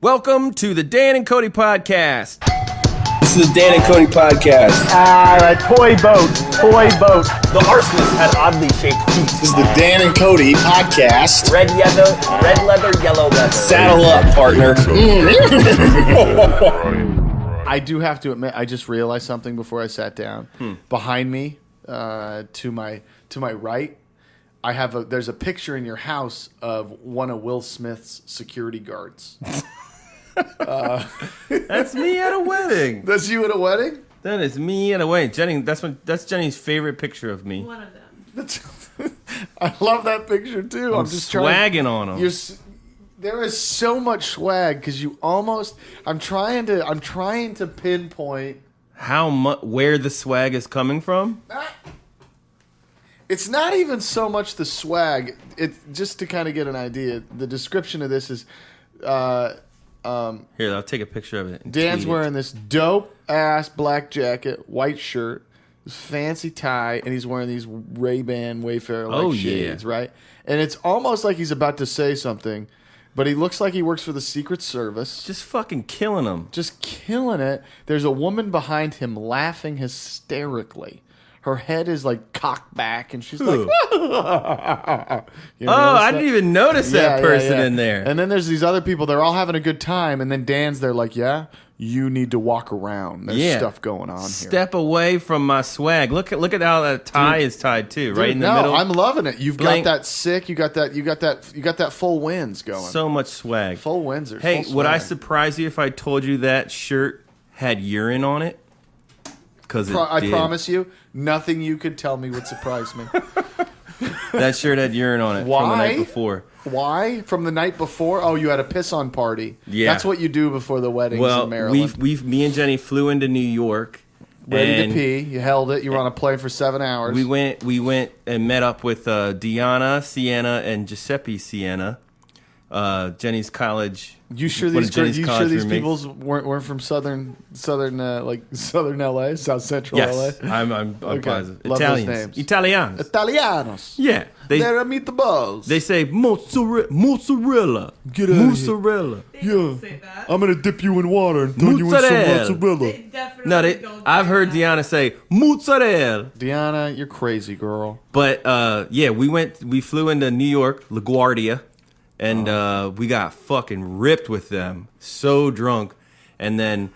Welcome to the Dan and Cody podcast. This is the Dan and Cody podcast. Toy boat. The arsonist had oddly shaped feet. This is the Dan and Cody podcast. Red leather, yellow leather. Saddle up, partner. I do have to admit, I just realized something before I sat down. Behind me, to my right, there's a picture in your house of one of Will Smith's security guards. That's me at a wedding. That's you at a wedding? That is me at a wedding. Jenny, that's Jenny's favorite picture of me. One of them. I love that picture too. I'm just swagging on him. There is so much swag because you almost. I'm trying to pinpoint where the swag is coming from. It's not even so much the swag. It just to kind of get an idea. The description of this is. Here, I'll take a picture of it. Dan's wearing this dope ass black jacket, white shirt, fancy tie, and he's wearing these Ray-Ban Wayfarer shades, right? And it's almost like he's about to say something, but he looks like he works for the Secret Service. Just fucking killing him. Just killing it. There's a woman behind him laughing hysterically. Her head is like cocked back, and she's like, I didn't even notice that person in there. And then there's these other people. They're all having a good time, and then Dan's there like, yeah, you need to walk around. There's stuff going on here. Step away from my swag. Look at how that tie is tied too, right in the middle. I'm loving it. You've got that sick. You got that full winds going. So much swag. Full winds. Hey, would I surprise you if I told you that shirt had urine on it? Because I promise you, nothing you could tell me would surprise me. That shirt had urine on it from the night before. Why? From the night before? Oh, you had a piss-on party. Yeah. That's what you do before the weddings in Maryland. Me and Jenny flew into New York. Ready to pee. You held it. You were on a plane for 7 hours. We went and met up with Deanna Sienna and Giuseppe Sienna, Jenny's college. You sure these people weren't from southern LA, South Central LA? Yes, I'm positive. Love those names. Italianos. Yeah, they're meatballs. They say mozzarella. Get out mozzarella. They don't say that. I'm gonna dip you in water and turn you into some mozzarella. They definitely don't. I've heard Deanna say mozzarella. Deanna, you're crazy, girl. But we flew into New York, LaGuardia. And we got fucking ripped with them. So drunk. And then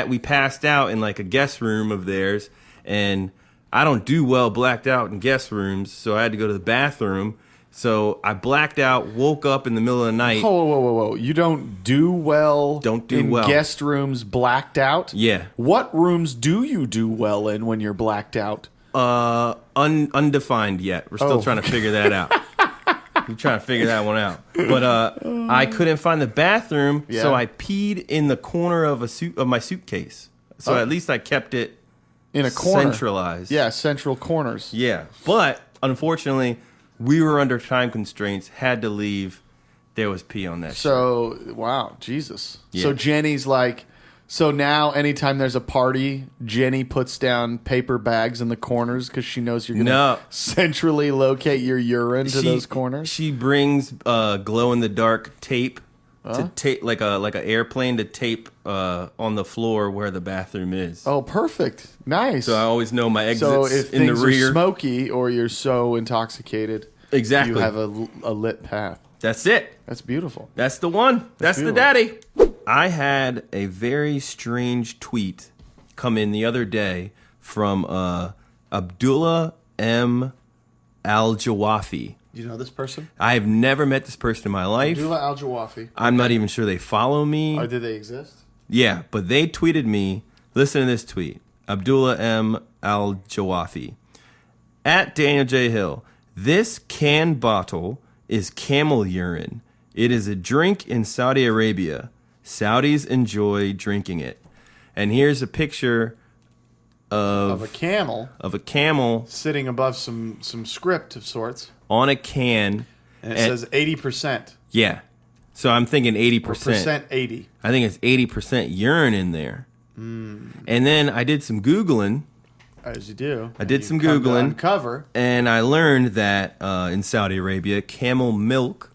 we passed out in like a guest room of theirs. And I don't do well blacked out in guest rooms. So I had to go to the bathroom. So I blacked out, woke up in the middle of the night. Whoa. You don't do well in guest rooms blacked out? Yeah. What rooms do you do well in when you're blacked out? Undefined yet. We're still trying to figure that out. I'm trying to figure that one out. But I couldn't find the bathroom, so I peed in the corner of my suitcase. So at least I kept it in a corner. Centralized. Yeah, central corners. Yeah. But unfortunately, we were under time constraints, had to leave. There was pee on that shit. Wow, Jesus. Yeah. So Jenny's like, so now anytime there's a party, Jenny puts down paper bags in the corners because she knows you're going to centrally locate your urine to those corners? She brings glow-in-the-dark tape to tape like a airplane to tape on the floor where the bathroom is. Oh, perfect. Nice. So I always know my exits so if in the rear. Things are smoky or you're so intoxicated, exactly, you have a lit path. That's it. That's beautiful. That's the one. That's the daddy. I had a very strange tweet come in the other day from Abdullah M. Al-Jawafi. Do you know this person? I have never met this person in my life. Abdullah Al-Jawafi. I'm not even sure they follow me. Or do they exist? Yeah, but they tweeted me. Listen to this tweet. Abdullah M. Al-Jawafi. At Daniel J. Hill. This can bottle is camel urine. It is a drink in Saudi Arabia. Saudis enjoy drinking it. And here's a picture of a camel. Of a camel sitting above some script of sorts. On a can. And it says 80%. Yeah. So I'm thinking 80%. Percent 80. I think it's 80% urine in there. And then I did some Googling. As you do. I did some Googling. Uncover. And I learned that in Saudi Arabia, camel milk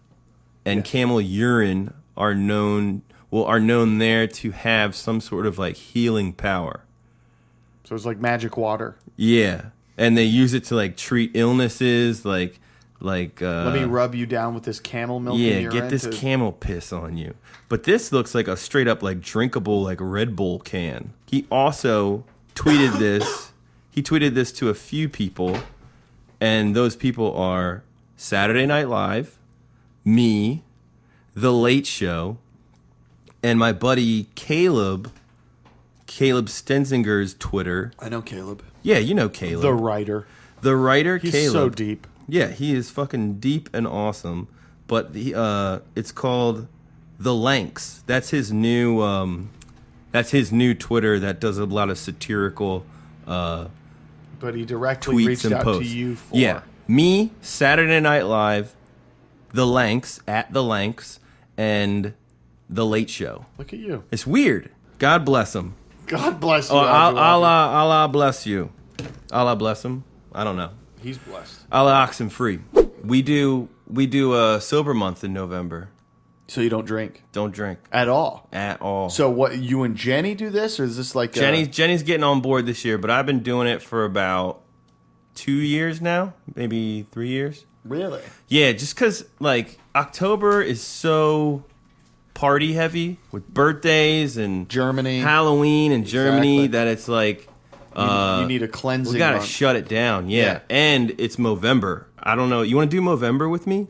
and camel urine are known. are known there to have some sort of like healing power. So it's like magic water. Yeah, and they use it to like treat illnesses, like Let me rub you down with this camel milk. yeah, in your get this camel piss on you. But this looks like a straight up like drinkable like Red Bull can. He also tweeted this. He tweeted this to a few people, and those people are Saturday Night Live, me, The Late Show, and my buddy Caleb Stenzinger's Twitter. I know Caleb. Yeah, you know Caleb. The writer. The writer, He's Caleb. so deep. Yeah, he is fucking deep and awesome. But it's called The Lanks. That's his new Twitter that does a lot of satirical But he directly tweets reached and out posts. to you for. Yeah. Me, Saturday Night Live, The Lanks, at The Lanks, and The Late Show. Look at you. It's weird. God bless him. God bless you. Oh, Andrew Walker. Allah bless you. Allah bless him. I don't know. He's blessed. Allah oxen free. We do a sober month in November. So you don't drink Don't drink at all. at all. So what? You and Jenny do this, or is this like Jenny's getting on board this year, but I've been doing it for about 2 years now, maybe 3 years. Really? Yeah, just because like October is so party heavy with birthdays and Germany, Halloween in Germany Exactly. that it's like you need a cleansing. we gotta month. shut it down. Yeah, and it's Movember. I don't know. You want to do Movember with me?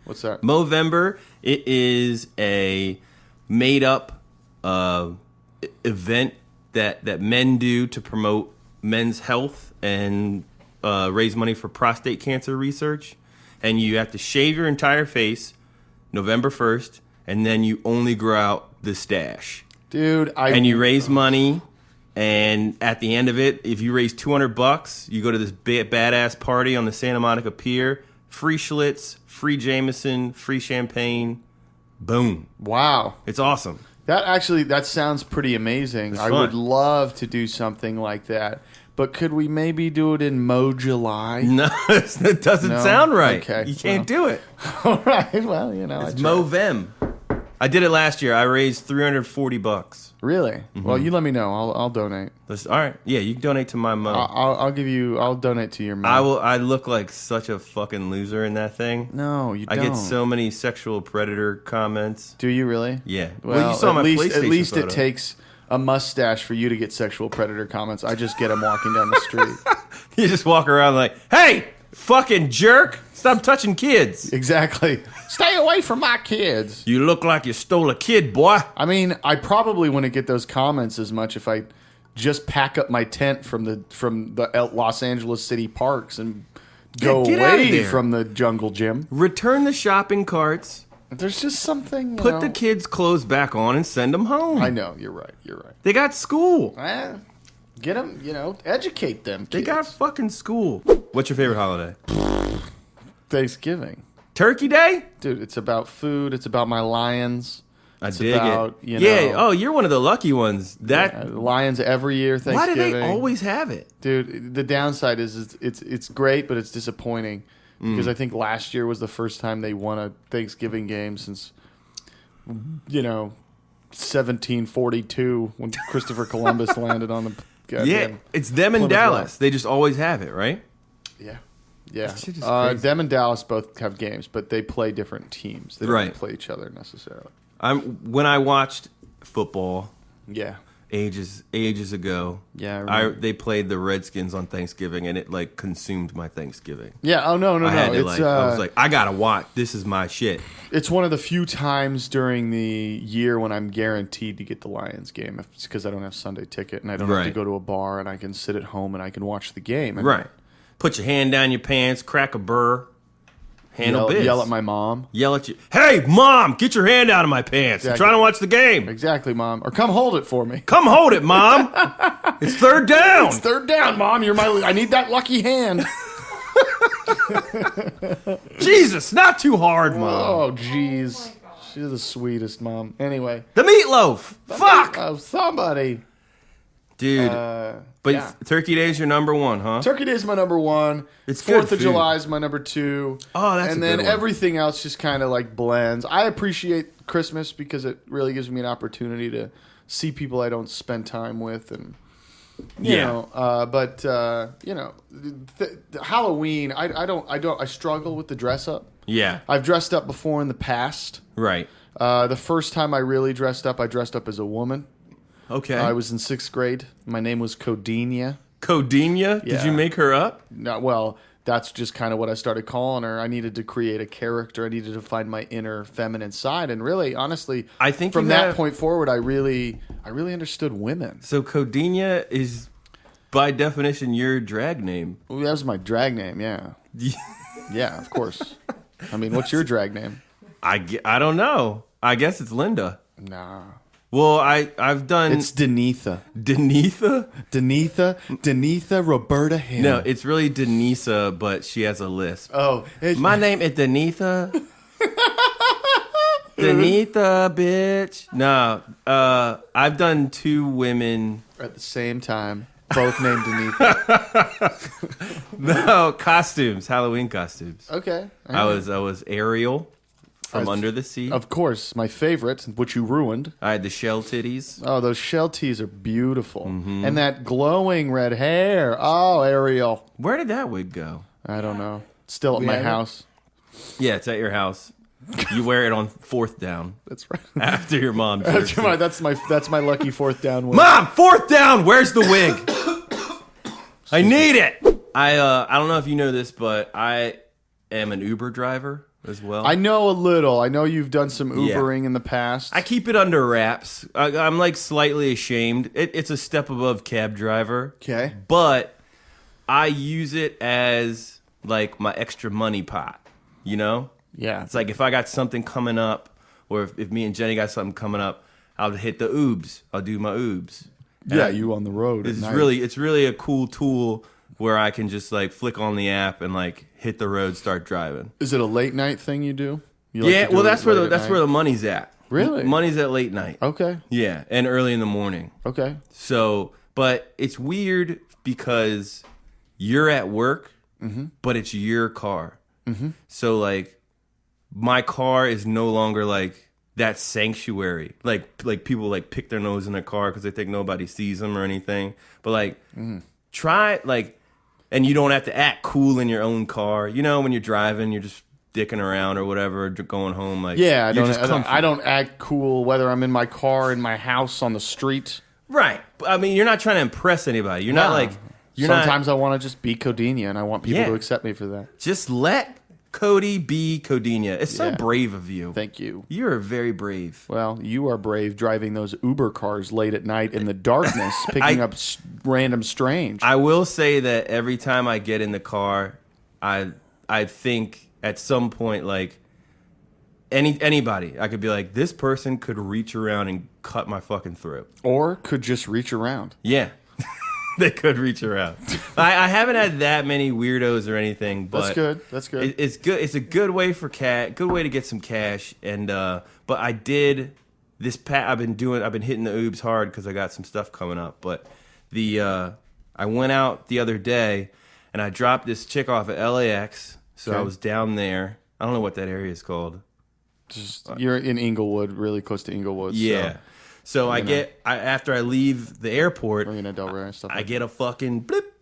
What's that? Movember. It is a made up event that men do to promote men's health and raise money for prostate cancer research. And you have to shave your entire face November 1st, and then you only grow out the stash. Dude, And you raise money, and at the end of it, if you raise $200, you go to this badass party on the Santa Monica Pier. Free Schlitz, free Jameson, free champagne. Boom. Wow. It's awesome. That sounds pretty amazing. It's I fun. would love to do something like that. But could we maybe do it in July? No, it doesn't No? sound right. Okay, You can't well. do it. All right. Well, It's I tried. Movem. I did it last year. I raised $340. Really? Mm-hmm. Well, you let me know. I'll donate. All right. Yeah, you can donate to my Mo. I'll donate to your mom. I will. I look like such a fucking loser in that thing. No, you I don't. get so many sexual predator comments. Do you really? Yeah. Well, you saw my at PlayStation least photo. it takes a mustache for you to get sexual predator comments. I just get them walking down the street. You just walk around like, hey, fucking jerk, stop touching kids. Exactly. Stay away from my kids. You look like you stole a kid, boy. I mean, I probably wouldn't get those comments as much if I just pack up my tent from the Los Angeles city parks and go get out of away there. from the jungle gym. Return the shopping carts, There's just something. put the kids' clothes back on, and send them home. I know you're right. You're right. They got school. Get them. Educate them. They Kids. got fucking school. What's your favorite holiday? Thanksgiving, Turkey Day? dude. It's about food. It's about my lions. I It's dig about, it. you Yeah. know- Oh, you're one of the lucky ones. That. Lions every year. Why Thanksgiving. do they always have it? Dude, the downside is it's great, but it's disappointing because I think last year was the first time they won a Thanksgiving game since 1742 when Christopher Columbus landed on the Yeah, goddamn. it's them in Plymouth Dallas. Rock. They just always have it, right? Yeah. shit is crazy. Them and Dallas both have games, but they play different teams. They don't Right. play each other necessarily. When I watched football Yeah. ages ago, Yeah, I remember. they played the Redskins on Thanksgiving, and it like consumed my Thanksgiving. Yeah. Oh no. I had to It's I was like, I gotta watch. This is my shit. it's one of the few times during the year when I'm guaranteed to get the Lions game. It's because I don't have Sunday ticket and I don't have to Right. go to a bar and I can sit at home and I can watch the game. And Right. Put your hand down your pants, crack a burr, handle biz. Yell at my mom. Yell at you. Hey, mom, get your hand out of my pants. I'm Exactly. trying to watch the game. Exactly, mom. Or come hold it for me. Come hold it, mom. It's third down. It's third down, mom. I need that lucky hand. Jesus, not too hard, mom. Oh, jeez. She's the sweetest mom. Anyway. The meatloaf. Fuck. Oh, somebody. Dude. But yeah. Turkey Day is your number one, huh? Turkey Day is my number one. It's 4th good of food. July is my number two. Oh, that's And a then good one. everything else just kind of like blends. I appreciate Christmas because it really gives me an opportunity to see people I don't spend time with, and you know. Halloween. I struggle with the dress up. Yeah. I've dressed up before in the past. Right. The first time I really dressed up, I dressed up as a woman. Okay. I was in 6th grade. My name was Codinia. Codinia? Yeah. Did you make her up? No, well, that's just kind of what I started calling her. I needed to create a character. I needed to find my inner feminine side. And really, honestly, I think from you that have- point forward, I really understood women. So Codinia is, by definition, your drag name. Well, that was my drag name, yeah. Yeah, of course. I mean, what's your drag name? I don't know. I guess it's Linda. Nah. Well, I've done... It's Denitha. Denitha? Denitha Roberta Hill. No, it's really Denisa, but she has a lisp. Oh. My name is Denitha. Denitha, bitch. No, I've done 2 women... At the same time, both named Denitha. No, costumes, Halloween costumes. Okay. I was Ariel from Under the Sea. Of course, my favorite, which you ruined. I had the shell titties. Oh, those shell tees are beautiful. Mm-hmm. And that glowing red hair. Oh, Ariel. Where did that wig go? I don't know. It's still at my have it? house. Yeah, it's at your house. You wear it on 4th down That's right. after your mom. jerks it. that's my lucky 4th down win. Mom, 4th down. Where's the wig? I need it. I don't know if you know this, but I am an Uber driver as well. I know a little. I know you've done some Yeah. Ubering in the past. I keep it under wraps. I'm like slightly ashamed. It's a step above cab driver. Okay. But I use it as like my extra money pot. You know? Yeah. It's like if I got something coming up, or if me and Jenny got something coming up, I'll hit the oobs. I'll do my oobs. And Yeah, you on the road. at It's night. really a cool tool where I can just like flick on the app and like hit the road, start driving. Is it a late night thing you do? You like Yeah, to do well it that's where late at night? the money's at. Really? Money's at late night. Okay. Yeah, and early in the morning. Okay. So, but it's weird because you're at work, but it's your car. So like, my car is no longer like that sanctuary. Like people like pick their nose in their car because they think nobody sees them or anything. But like, try like, and you don't have to act cool in your own car. You know, when you're driving, you're just dicking around or whatever, going home. Like, Yeah, you're just I don't act cool whether I'm in my car, in my house, on the street. Right. I mean, you're not trying to impress anybody. You're not Nah. like you're not. Sometimes I want to just be Codinia, and I want people Yeah. to accept me for that. Just let Cody be Codinia. It's so Yeah. brave of you. Thank you. You're very brave. Well, you are brave driving those Uber cars late at night in the darkness, picking up random strange. I will say that every time I get in the car, I think at some point like anybody, I could be like, this person could reach around and cut my fucking throat. Or could just reach around. Yeah. They could reach around. I haven't had that many weirdos or anything, but That's good. That's good. It's good. It's a good way for good way to get some cash. And but I did this. I've been hitting the oobs hard because I got some stuff coming up. But I went out the other day and I dropped this chick off at LAX. So I Okay. was down there. I don't know what that area is called. You're in Inglewood, really close to Inglewood. Yeah. So after I leave the airport, Marina Del Rey and stuff. I get a fucking blip,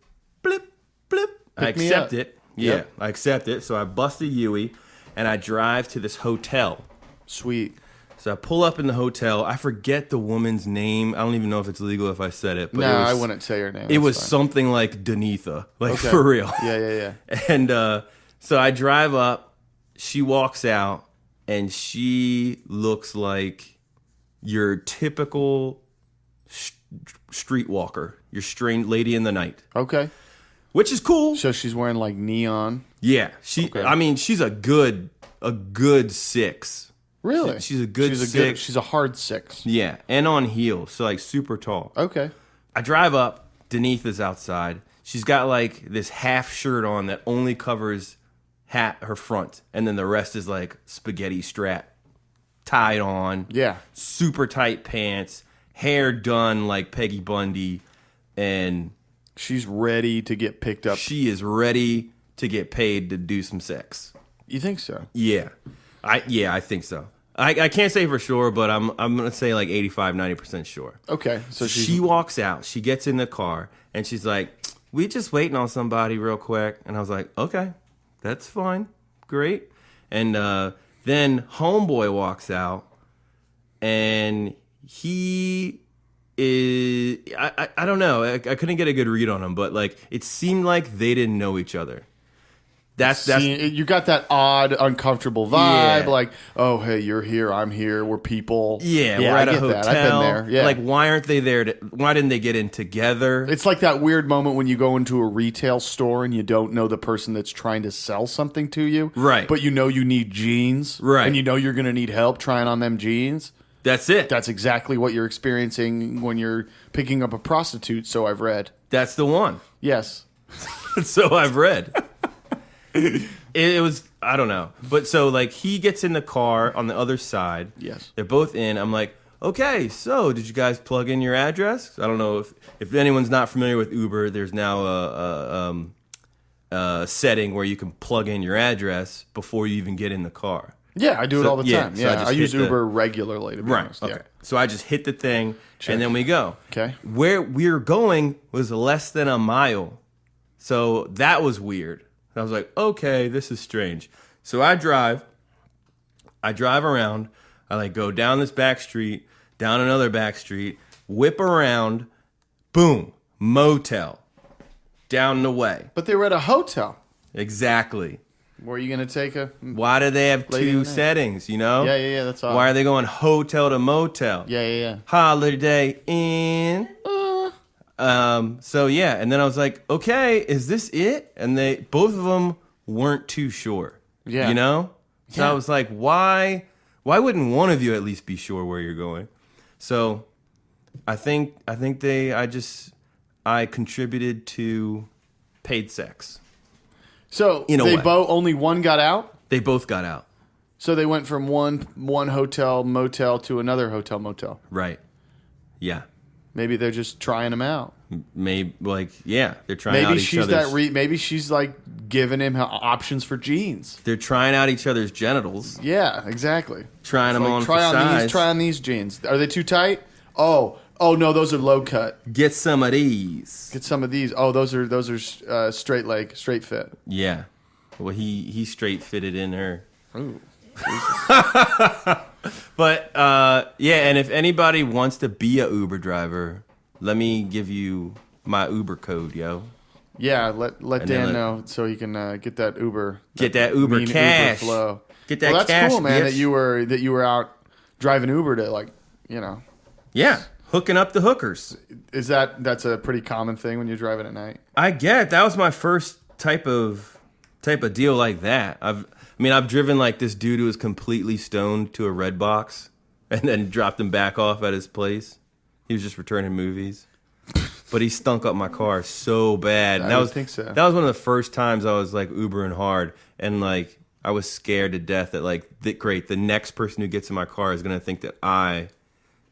blip, blip. I Pick me accept up. it. Yeah, Yep. I accept it. So I bust a Yui, and I drive to this hotel. Sweet. So I pull up in the hotel. I forget the woman's name. I don't even know if it's legal if I said it. But No, it was, I wouldn't say your name. It That's was fine. something like Denitha, like Okay. for real. Yeah. And so I drive up. She walks out, and she looks like your typical streetwalker, your strange lady in the night, Okay. which is cool. So she's wearing like neon. Yeah, Okay. I mean, she's a good 6. Really? She's a good She's 6. She's a hard 6. Yeah, and on heels, so like super tall. Okay. I drive up. Denitha's outside. She's got like this half shirt on that only covers her front, and then the rest is like spaghetti strap tied on. Yeah. Super tight pants, hair done like Peggy Bundy, and She's ready to get picked up. she is ready to get paid to do some sex. You think so? Yeah, I think so. I can't say for sure, but I'm gonna say like 85-90% sure. Okay, so She walks out. She gets in the car and she's like, "We just waiting on somebody real quick." And I was like, "Okay, that's fine, great." And then homeboy walks out, and he is I don't know. I couldn't get a good read on him, but like it seemed like they didn't know each other. That's you got that odd, uncomfortable vibe, Yeah. like, oh, hey, you're here, I'm here, we're people. yeah. We're I at a get hotel. that. I've been there. Yeah, Like, why aren't they there? Why didn't they get in together? it's like that weird moment when you go into a retail store and you don't know the person that's trying to sell something to you, Right. But you know you need jeans, Right. And you know you're going to need help trying on them jeans. That's it. That's exactly what you're experiencing when you're picking up a prostitute. So I've read. That's the one. Yes. So I've read. It was, I don't know. But so, like, he gets in the car on the other side. Yes. They're both in. I'm like, okay, so did you guys plug in your address? I don't know if anyone's not familiar with Uber, there's now a setting where you can plug in your address before you even get in the car. Yeah, I do it all the yeah, time. so Yeah, I I just use hit the- Uber regularly, to be honest. Okay. Yeah. So I just hit the thing, and then we go. Okay. Where we were going was less than a mile. So that was weird. I was like, okay, this is strange. So I drive around. I like go down this back street, down another back street, whip around, boom, motel, down the way. But they were at a hotel. Exactly. Were you going to take a... Why do they have Lady in two the night. settings, you know? Yeah, that's all. Why are they going hotel to motel? Yeah. Holiday Inn. So yeah, and then I was like, okay, is this it? And both of them weren't too sure. Yeah. You know? So Yeah. I was like, why wouldn't one of you at least be sure where you're going? So I think I contributed to paid sex. So In a they way. both, only one got out? They both got out. So they went from one hotel motel to another hotel motel. Right. Yeah. Maybe they're just trying them out. Maybe they're trying out Maybe each she's other's. maybe she's like giving him options for jeans. They're trying out each other's genitals, Yeah, exactly. trying them Like, on try for on size. these. Try on these jeans. Are they too tight? Oh no, those are low cut. Get some of these. Get some of these. Oh, those are straight leg, straight fit. Yeah. Well, he straight fitted in her. Ooh. But yeah, and if anybody wants to be a Uber driver, let me give you my Uber code, yo. Yeah, let then Dan know so he can get that Uber. Get that Uber mean cash. Uber flow. Get that Well, that's cash, cool, man. bitch. That you were out driving Uber to, like, you know. Yeah, hooking up the hookers. That's a pretty common thing when you're driving at night. I get that was my first type of deal like that. I've driven like this dude who was completely stoned to a red box and then dropped him back off at his place. He was just returning movies. But he stunk up my car so bad. And I would think so. That was one of the first times I was like Ubering hard, and like I was scared to death that like the next person who gets in my car is gonna think that I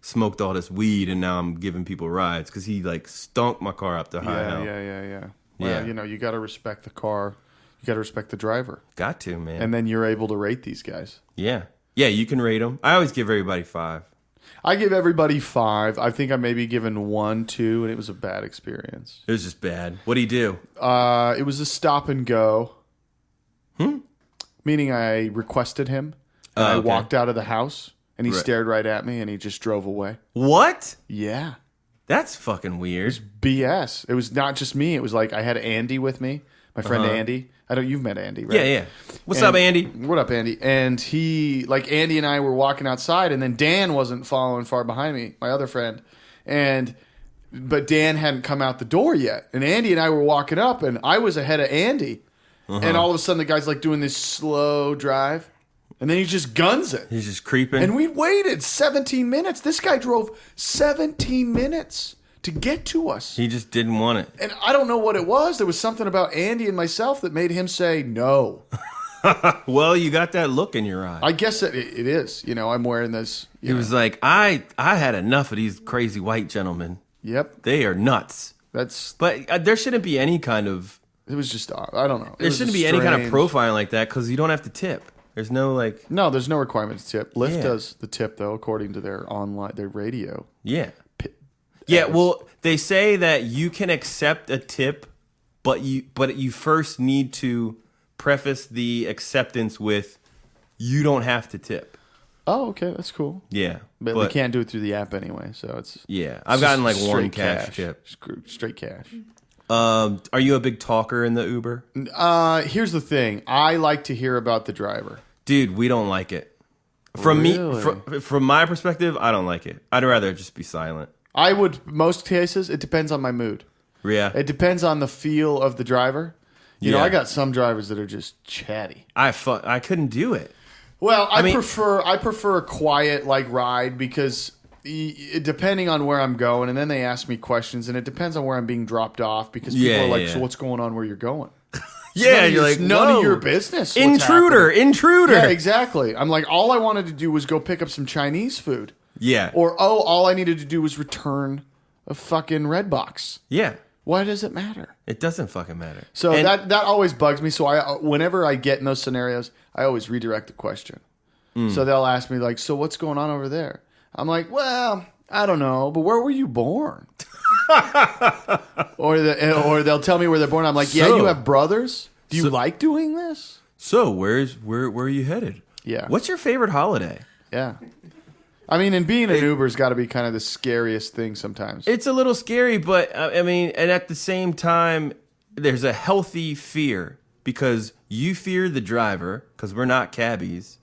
smoked all this weed and now I'm giving people rides, because he like stunk my car up to high hell. Yeah. Well, Yeah. you know, you got to respect the car. You got to respect the driver. Got to, man. And then you're able to rate these guys. Yeah, you can rate them. I always give everybody 5. I give everybody 5. I think I maybe given 1, 2, and it was a bad experience. It was just bad. What'd he do? It was a stop and go. Meaning I requested him, and I okay. walked out of the house, and he Right. stared right at me, and he just drove away. What? Yeah. That's fucking weird. BS. It was not just me. It was like I had Andy with me, my friend Andy. You've met Andy, right? Yeah. What's up, Andy? What up, Andy? And Andy and I were walking outside, and then Dan wasn't following far behind me, my other friend. But Dan hadn't come out the door yet. And Andy and I were walking up, and I was ahead of Andy. And all of a sudden, the guy's like doing this slow drive, and then he just guns it. He's just creeping. And we waited 17 minutes. This guy drove 17 minutes to get to us. He just didn't want it. And I don't know what it was. There was something about Andy and myself that made him say no. Well, you got that look in your eye. I guess it is. You know, I'm wearing this. He was like, I had enough of these crazy white gentlemen. Yep. They are nuts. But there shouldn't be any kind of It was just, I don't know. there shouldn't be any kind of profiling like that, because you don't have to tip. There's no like. No, there's no requirement to tip. Lyft Yeah. does the tip though, according to their radio. Yeah. Yeah. Well, they say that you can accept a tip, but you first need to preface the acceptance with, you don't have to tip. Oh, okay, that's cool. Yeah. But we can't do it through the app anyway, so it's Yeah. I've gotten like one straight cash tip. Straight cash. Are you a big talker in the Uber? Here's the thing. I like to hear about the driver. Dude, we don't like it. From Really? me, from my perspective, I don't like it. I'd rather just be silent. I would, most cases, it depends on my mood. Yeah. It depends on the feel of the driver. You know, Yeah. I got some drivers that are just chatty. I couldn't do it. Well, I mean- prefer a quiet like ride because depending on where I'm going, and then they ask me questions, and it depends on where I'm being dropped off because people Yeah, are like, yeah. "So what's going on where you're going?" Yeah, you're like, none whoa. of your business. what's Intruder, happening. intruder. Yeah, exactly. I'm like, all I wanted to do was go pick up some Chinese food, Yeah. or all I needed to do was return a fucking red box. Yeah. Why does it matter? It doesn't fucking matter. So And- that always bugs me. So whenever I get in those scenarios, I always redirect the question. So they'll ask me like, "So what's going on over there?" I'm like, "Well, I don't know, but where were you born?" or they'll tell me where they're born. I'm like, "Yeah, So- you have brothers. Do you so- like doing this?" So where are you headed? Yeah. What's your favorite holiday? Yeah. I mean, and being an Uber's got to be kind of the scariest thing sometimes. It's a little scary, but I mean, and at the same time, there's a healthy fear because you fear the driver because we're not cabbies,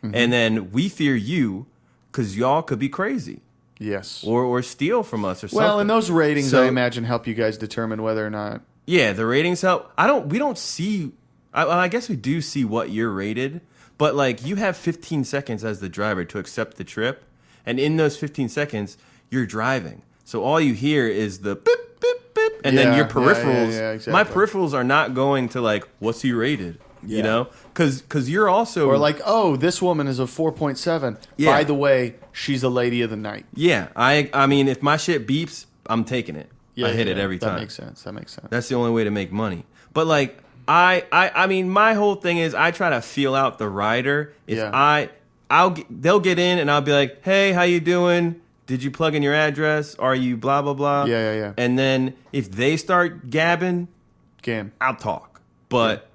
and then we fear you because y'all could be crazy Yes. or steal from us or something. Well, and those ratings, So- I imagine, help you guys determine whether or not. Yeah, the ratings help. We don't see. I guess we do see what you're rated, but like you have 15 seconds as the driver to accept the trip, and in those 15 seconds, you're driving. So all you hear is the beep beep beep, and then Yeah, your yeah, peripherals. yeah, exactly. My peripherals are not going to like, what's he rated? You Yeah. know, because you're also Or like, oh, this woman is a 4.7. Yeah. By the way, she's a lady of the night. yeah. I mean, if my shit beeps, I'm taking it. I hit it every time. That makes sense. That makes sense. That's the only way to make money. But like I mean, my whole thing is I try to feel out the rider. If Yeah. they'll get in and I'll be like, hey, how you doing? Did you plug in your address? Are you blah blah blah? Yeah. And then if they start gabbing, Game. I'll talk. But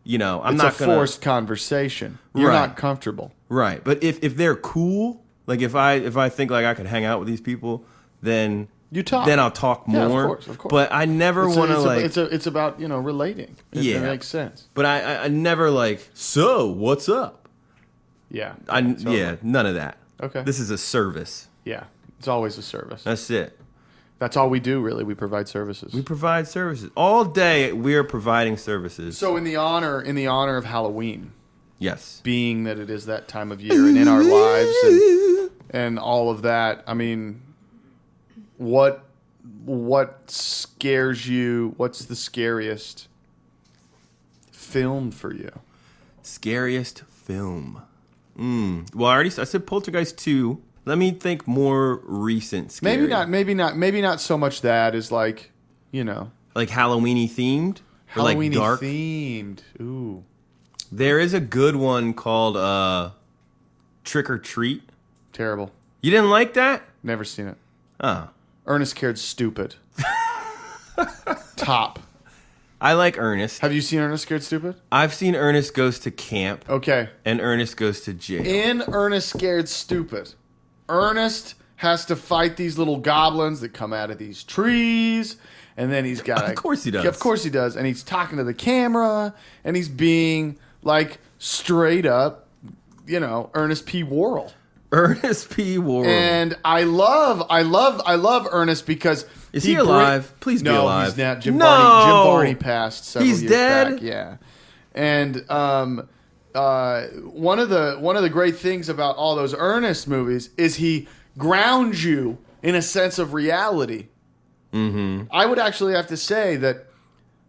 you know, I'm It's not a gonna forced conversation. You're Right. not comfortable. right. But if they're cool, like if I think like I could hang out with these people, then You talk. Then I'll talk Yeah, of more. course, of course. But I never want to like. It's about relating. Yeah. It makes sense. But I never like. So what's up? Yeah. Yeah, none of that. Okay. This is a service. Yeah. It's always a service. That's it. That's all we do, really. We provide services. We provide services all day. We are providing services. So in the honor of Halloween, Yes. being that it is that time of year and in our lives and all of that, I mean, what scares you? What's the scariest film for you? Scariest film. Well, I said Poltergeist 2. Let me think more recent. Scary. Maybe not so much that as like, Like Halloweeny themed. Or Halloween like dark. themed. Ooh. There is a good one called Trick or Treat. Terrible. You didn't like that? Never seen it. Oh. Ernest Scared Stupid. Top. I like Ernest. Have you seen Ernest Scared Stupid? I've seen Ernest Goes to Camp Okay. and Ernest Goes to Jail. In Ernest Scared Stupid, Ernest has to fight these little goblins that come out of these trees, and then he's got Of course he does. Of course he does, and he's talking to the camera, and he's being like straight up, Ernest P. Worrell. Ernest P. Worrell. And I love Ernest because Is he alive? Please be no, alive. he's not. Jim No! Varney passed several He's years dead? back. Yeah, and one of the great things about all those Ernest movies is he grounds you in a sense of reality. Mm-hmm. I would actually have to say that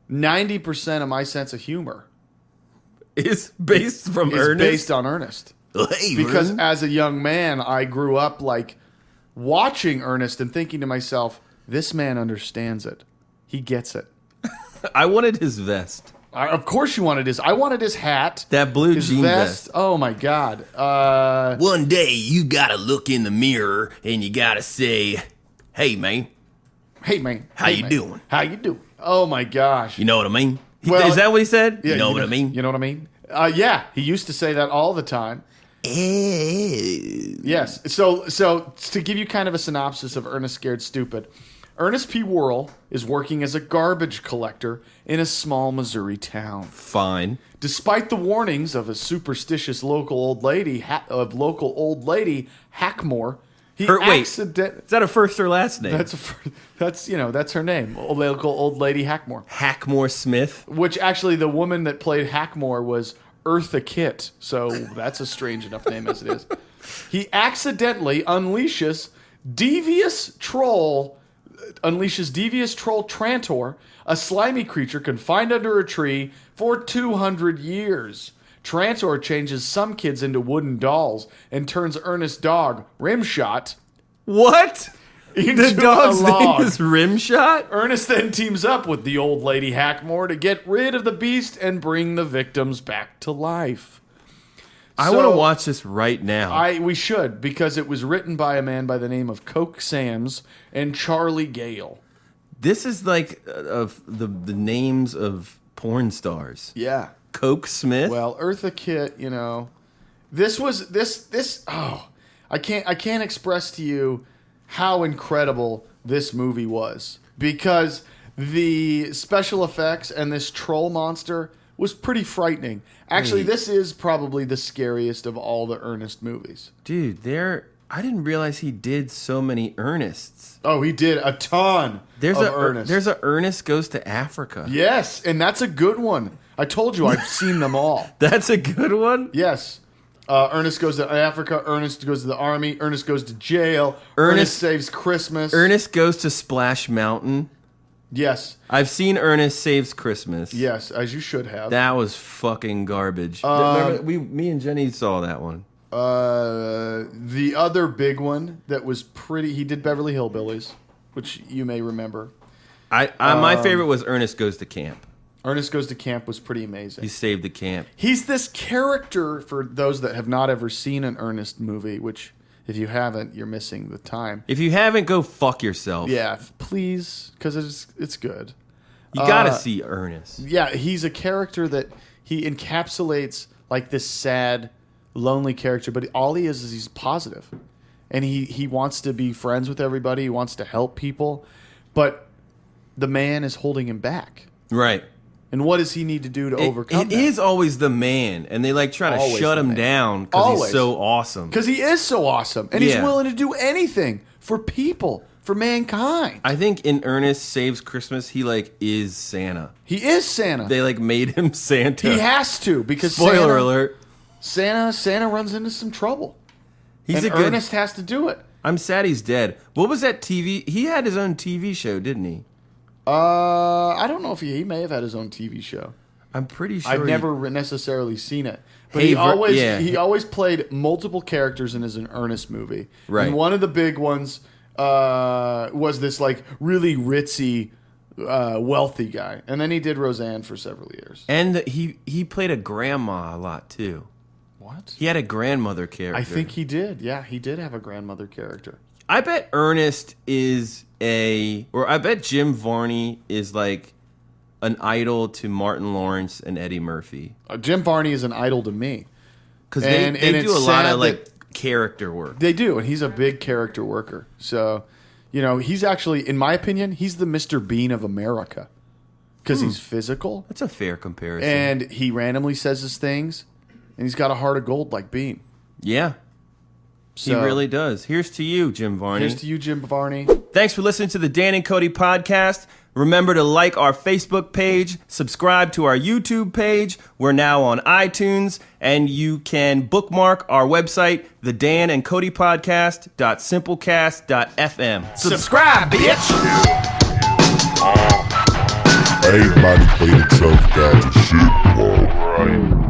90% of my sense of humor is based from is Ernest. based on Ernest. Hey, Because Vern. as a young man, I grew up like watching Ernest and thinking to myself, this man understands it. He gets it. I wanted his vest. Of course you wanted his. I wanted his hat. That blue his jean vest. Oh my God. One day you gotta look in the mirror and you gotta say, "Hey man, Hey man, how you man. doing? How you doing? Oh my gosh. You know what I mean?" Well, is that what he said? Yeah, you know what I mean? You know what I mean? Yeah, he used to say that all the time. Yes. So to give you kind of a synopsis of Ernest Scared Stupid, Ernest P. Worrell is working as a garbage collector in a small Missouri town. Fine. Despite the warnings of a superstitious local old lady, Hackmore, he Wait, accidentally. is that a first or last name? That's her name, local old lady Hackmore. Hackmore Smith. Which actually, the woman that played Hackmore was Eartha Kitt, so that's a strange enough name as it is. He accidentally unleashes devious troll Trantor, a slimy creature confined under a tree for 200 years. Trantor changes some kids into wooden dolls and turns Ernest's dog, Rimshot, What? into The dog's a log. name is Rimshot? Ernest then teams up with the old lady Hackmore to get rid of the beast and bring the victims back to life. I want to watch this right now. We should, because it was written by a man by the name of Coke Sams and Charlie Gale. This is like of the names of porn stars. Yeah. Coke Smith. Well, Eartha Kitt, this was this. Oh, I can't express to you how incredible this movie was, because the special effects and this troll monster was pretty frightening. Actually, this is probably the scariest of all the Ernest movies. Dude, I didn't realize he did so many Ernests. Oh, he did a ton of Ernest. There's a Ernest Goes to Africa. Yes, and that's a good one. I told you I've seen them all. That's a good one? Yes. Ernest Goes to Africa. Ernest Goes to the Army. Ernest Goes to Jail. Ernest Saves Christmas. Ernest Goes to Splash Mountain. Yes. I've seen Ernest Saves Christmas. Yes, as you should have. That was fucking garbage. Remember, me and Jenny saw that one. The other big one that was he did Beverly Hillbillies, which you may remember. My favorite was Ernest Goes to Camp. Ernest Goes to Camp was pretty amazing. He saved the camp. He's this character, for those that have not ever seen an Ernest movie, which if you haven't, you're missing the time. If you haven't, go fuck yourself. Yeah, please, because it's good. You gotta see Ernest. Yeah, he's a character that he encapsulates like this sad, lonely character, but all he is he's positive. And he wants to be friends with everybody, he wants to help people, but the man is holding him back. Right. And what does he need to do to overcome that? It is always the man, and they try to Always shut the him man. down because he's so awesome. Because he is so awesome, and he's Yeah. willing to do anything for people, for mankind. I think in Ernest Saves Christmas, he is Santa. He is Santa. They made him Santa. He has to, because Spoiler alert. Santa runs into some trouble. He's and a good. Ernest has to do it. I'm sad he's dead. What was that TV? He had his own TV show, didn't he? I don't know if he may have had his own TV show. I'm pretty sure. I've never necessarily seen it, but Hey, he always played multiple characters in his Ernest movie. Right. And one of the big ones was this really ritzy, wealthy guy, and then he did Roseanne for several years. And he played a grandma a lot too. What? He had a grandmother character. I think he did. Yeah, he did have a grandmother character. I bet Ernest I bet Jim Varney is an idol to Martin Lawrence and Eddie Murphy. Jim Varney is an idol to me. Because they And do it's a lot sad of that- character work. They do, and he's a big character worker. So, he's actually, in my opinion, he's the Mr. Bean of America. Because he's physical, That's a fair comparison. and he randomly says his things, and he's got a heart of gold like Bean. Yeah, he So, really does. Here's to you, Jim Varney. Here's to you, Jim Varney. Thanks for listening to the Dan and Cody podcast. Remember to like our Facebook page, subscribe to our YouTube page. We're now on iTunes, and you can bookmark our website, the Dan and Cody podcast.simplecast.fm. Subscribe, bitch! Ain't nobody played itself down to shit, bro. Right.